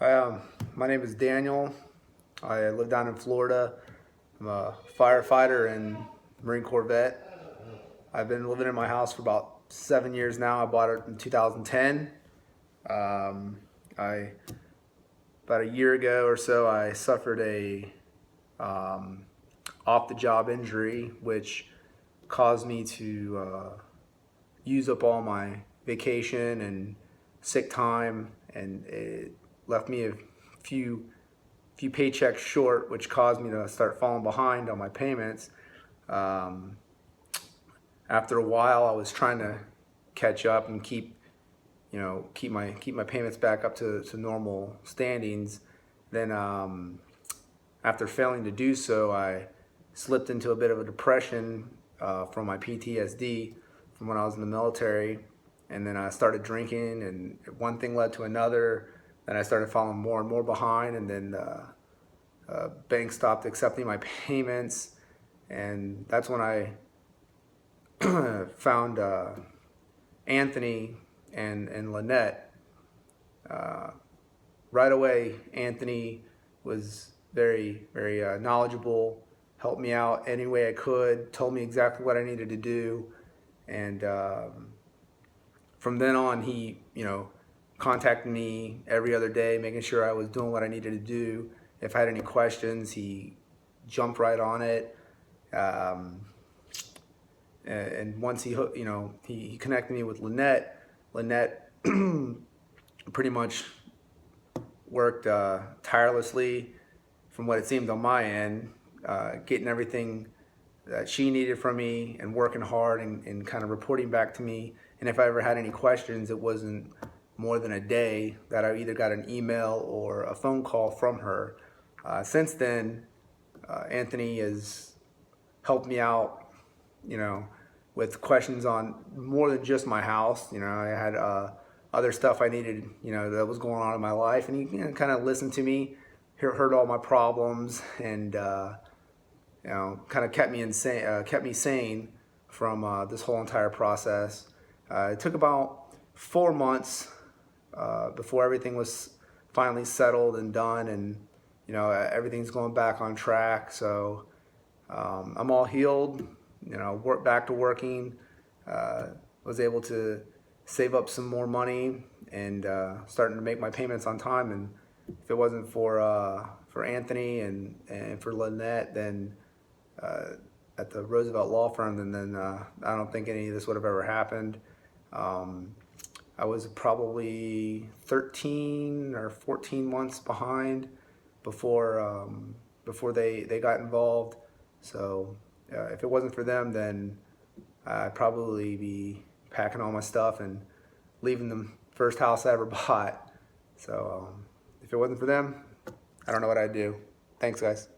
My name is Daniel. I live down in Florida. I'm a firefighter and Marine Corps vet. I've been living in my house for about 7 years now. I bought it in 2010. I About a year ago or so, I suffered a off-the-job injury, which caused me to use up all my vacation and sick time, and it left me a few paychecks short, which caused me to start falling behind on my payments. After a while, I was trying to catch up and keep my payments back up to normal standings. Then after failing to do so, I slipped into a bit of a depression from my PTSD from when I was in the military, and then I started drinking, and one thing led to another. Then I started falling more and more behind, and then bank stopped accepting my payments, and that's when I found Anthony and Lynette. Right away, Anthony was very knowledgeable, helped me out any way I could, told me exactly what I needed to do, and from then on, he contacted me every other day, making sure I was doing what I needed to do. If I had any questions, he jumped right on it. And once he connected me with Lynette. Lynette pretty much worked tirelessly, from what it seemed on my end, getting everything that she needed from me and working hard and kind of reporting back to me. And if I ever had any questions, it wasn't more than a day that I either got an email or a phone call from her. Since then, Anthony has helped me out, with questions on more than just my house. I had other stuff I needed, that was going on in my life, and he kind of listened to me, heard all my problems, and kind of kept me sane from this whole entire process. It took about 4 months before everything was finally settled and done, and everything's going back on track. So I'm all healed. Back to working. Was able to save up some more money and starting to make my payments on time. And if it wasn't for Anthony and for Lynette, then at the Roosevelt Law Firm, then I don't think any of this would have ever happened. I was probably 13 or 14 months behind before they got involved. So if it wasn't for them, then I'd probably be packing all my stuff and leaving the first house I ever bought. So if it wasn't for them, I don't know what I'd do. Thanks, guys.